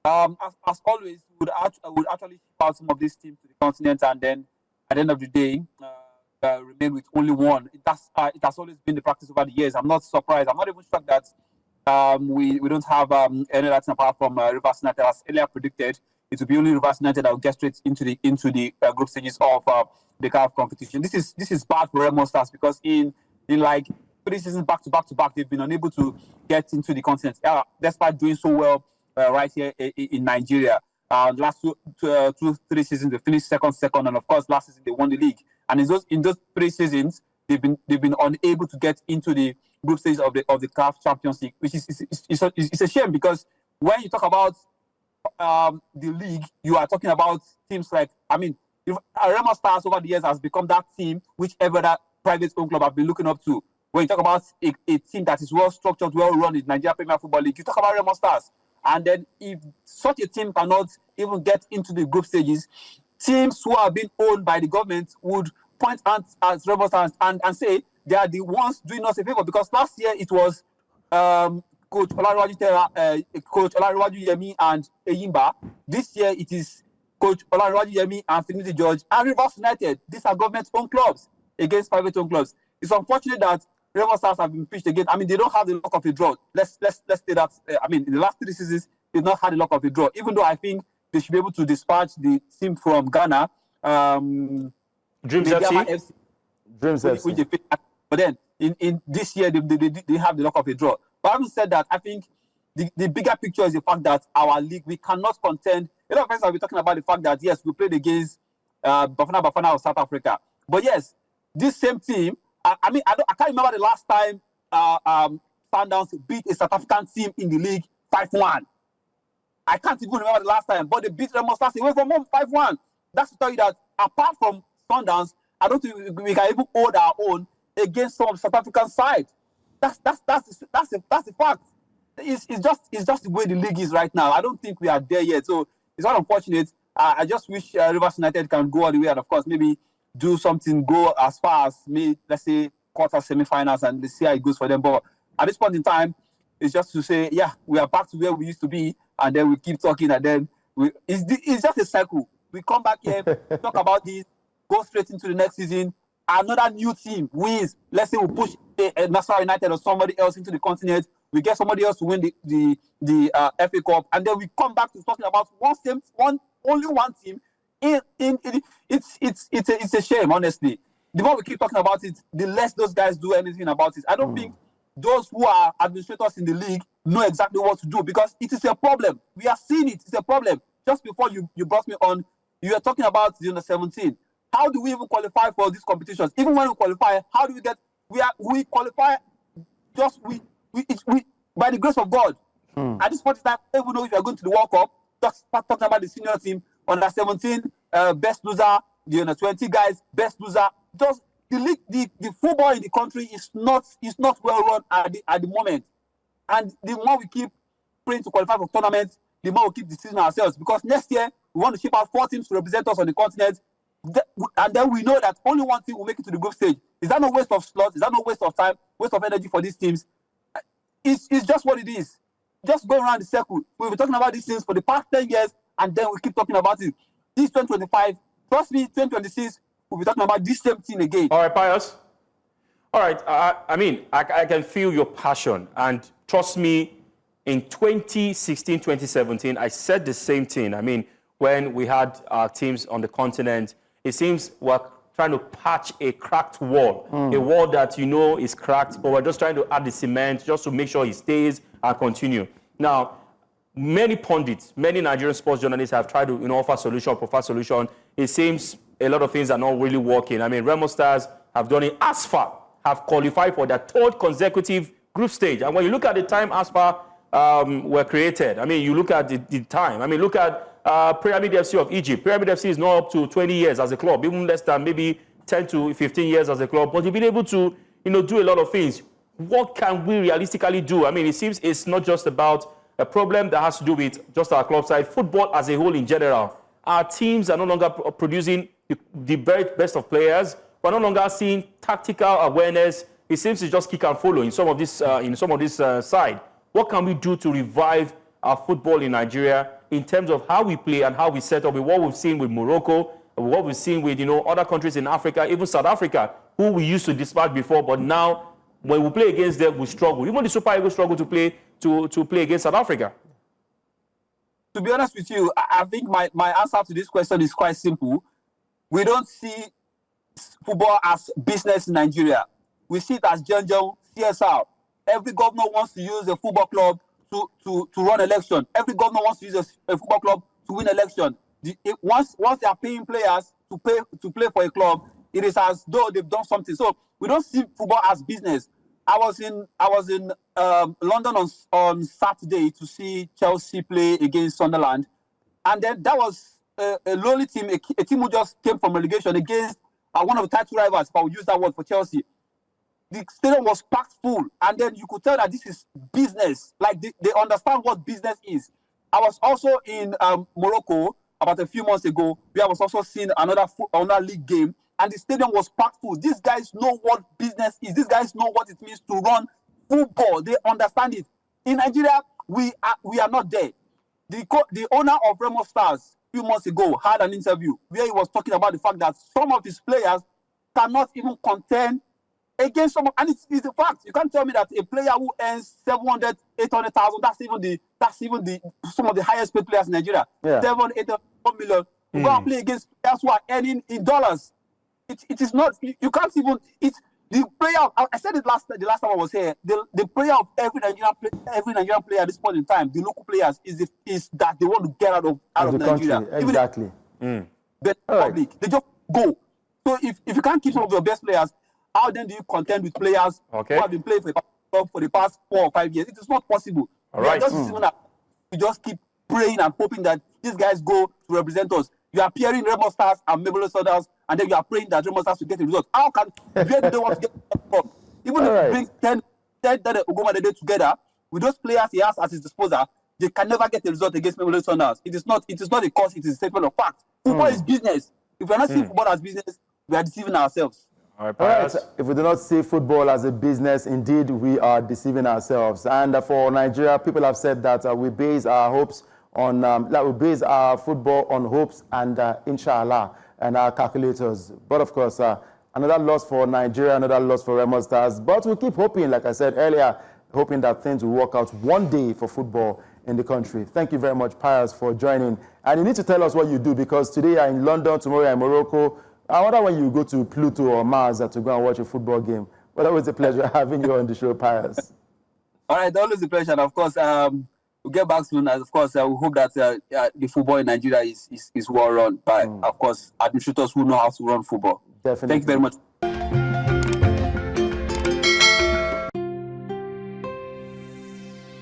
As always, we would actually ship out some of these teams to the continent, and then at the end of the day, remain with only one. It has always been the practice over the years. I'm not surprised. I'm not even shocked that we don't have any other team apart from Rivers United, as earlier predicted. It will be only Rivers United that will get straight into the group stages of the CAF competition. This is bad for Remo Stars, because in like 3 seasons back to back, they've been unable to get into the continent, despite doing so well right here in Nigeria. Last 3 seasons they finished second, and of course last season they won the league. And in those 3 seasons they've been unable to get into the group stage of the CAF Champions League, which is a shame, because when you talk about the league, you are talking about teams like, Remo Stars over the years has become that team which every other private owned club have been looking up to. When you talk about a team that is well structured, well run in Nigeria Premier Football League, you talk about Remo Stars. And then if such a team cannot even get into the group stages, teams who are being owned by the government would point at Remo Stars and say they are the ones doing us a favor, because last year it was Coach Olarewaju Yemi and Eyimba. This year it is Coach Olarewaju Yemi and Finidi George and Rivers United. These are government-owned clubs against private-owned clubs. It's unfortunate that Remo Stars have been pitched again. They don't have the luck of a draw. Let's say that. In the last 3 seasons, they've not had the luck of a draw. Even though I think they should be able to dispatch the team from Ghana. Dreams FC. Dreams FC. But then in this year, they have the luck of a draw. But having said that, I think the bigger picture is the fact that our league, we cannot contend. A lot of friends have been talking about the fact that, yes, we played against Bafana of South Africa. But yes, this same team, I can't remember the last time Sundowns beat a South African team in the league 5-1. I can't even remember the last time, but they beat Remo Stars away from home 5-1. That's to tell you that apart from Sundowns, I don't think we can even hold our own against some South African side. That's the fact. It's just the way the league is right now. I don't think we are there yet, so it's not unfortunate. I just wish Rivers United can go all the way, and of course maybe do something, go as far as let's say quarter, semi-finals, and let's see how it goes for them. But at this point in time, it's just to say, yeah, we are back to where we used to be, and then we keep talking, and then it's just a cycle. We come back here, talk about this, go straight into the next season. Another new team wins. Let's say we push Nassau United or somebody else into the continent. We get somebody else to win the FA Cup, and then we come back to talking about only one team. It's a shame, honestly. The more we keep talking about it, the less those guys do anything about it. I don't think those who are administrators in the league know exactly what to do, because it is a problem. We are seeing it. It's a problem. Just before you brought me on, you were talking about the under-17. How do we even qualify for these competitions? Even when we qualify, how do we get? We qualify just we by the grace of God. At this point in time, even though if you are going to the World Cup, just start talking about the senior team, under-17, best loser, the under-20 guys, best loser. Just the league, the football in the country is not well run at the moment. And the more we keep praying to qualify for tournaments, the more we keep deceiving ourselves. Because next year we want to ship out 4 teams to represent us on the continent. And then we know that only one team will make it to the group stage. Is that no waste of slots? Is that no waste of time, waste of energy for these teams? It's just what it is. Just go around the circle. We've been talking about these things for the past 10 years, and then we keep talking about it. This 2025, trust me, 2026, we'll be talking about this same thing again. All right, Pius. All right, I can feel your passion, and trust me, in 2016, 2017, I said the same thing. When we had our teams on the continent, it seems we're trying to patch a cracked wall, a wall that is cracked, but we're just trying to add the cement just to make sure it stays and continue. Now, many pundits, many Nigerian sports journalists have tried to offer solution, prefer solution. It seems a lot of things are not really working. Remo Stars have done it as far, have qualified for their 3rd consecutive group stage. And when you look at the time as far were created, you look at the time. Look at Pyramid FC of Egypt. Pyramid FC is not up to 20 years as a club, even less than maybe 10 to 15 years as a club. But you've been able to, do a lot of things. What can we realistically do? It seems it's not just about a problem that has to do with just our club side. Football as a whole in general. Our teams are no longer producing the very best of players. We're no longer seeing tactical awareness. It seems to just kick and follow in some of this side. What can we do to revive our football in Nigeria in terms of how we play and how we set up with what we've seen with Morocco, and what we've seen with, other countries in Africa, even South Africa, who we used to dispatch before, but now when we play against them, we struggle. Even the Super Eagles struggle to play against South Africa. To be honest with you, I think my answer to this question is quite simple. We don't see football as business in Nigeria. We see it as Janjo, CSR. Every governor wants to use a football club to run election. Every governor wants to use a football club to win election. Once they are paying players to play for a club, it is as though they've done something. So we don't see football as business. I was in London on Saturday to see Chelsea play against Sunderland, and then that was a lowly team, a team who just came from relegation against one of the title rivals, if I would use that word, for Chelsea. The stadium was packed full, and then you could tell that this is business. Like they understand what business is. I was also in Morocco about a few months ago. We was also seeing another league game, and the stadium was packed full. These guys know what business is. These guys know what it means to run football. They understand it. In Nigeria, we are not there. The owner of Remo Stars a few months ago had an interview where he was talking about the fact that some of his players cannot even contend against someone, and it's a fact. You can't tell me that a player who earns 700, 800,000, that's even the some of the highest paid players in Nigeria. Yeah. 700, 800, 1 million. You go and play against players who are earning in dollars. It is not. You can't even. It's the player. I said it the last time I was here. The prayer of every Nigerian player at this point in time, the local players, is that they want to get out of Nigeria. Country. Exactly. The public, they just go. So if you can't keep some of your best players, how then do you contend with players who have been playing for the past 4 or 5 years? It is not possible. All right. We just keep praying and hoping that these guys go to represent us. You are appearing Remo Stars and Mamelodi Sundowns, and then you are praying that Remo Stars will get the result. How can where do they want to get the result? Even if you bring 10 Daniel Ogunmodede together with those players he has at his disposal, they can never get the result against Mamelodi Sundowns. It is not a cause, it is a statement of fact. Football is business. If we are not seeing football as business, we are deceiving ourselves. All right. If we do not see football as a business, indeed, we are deceiving ourselves. And for Nigeria, people have said that we base our hopes on, we base our football on hopes and inshallah and our calculators. But of course, another loss for Nigeria, another loss for Remo Stars. But we keep hoping, like I said earlier, hoping that things will work out one day for football in the country. Thank you very much, Pius, for joining. And you need to tell us what you do, because today you are in London, tomorrow you are in Morocco. I wonder when you go to Pluto or Mars to go and watch a football game. Well, always a pleasure having you on the show, Pius. All right, always a pleasure. And of course, we'll get back soon. And of course, we hope that the football in Nigeria is well run by, of course, administrators who know how to run football. Definitely. Thank you very much.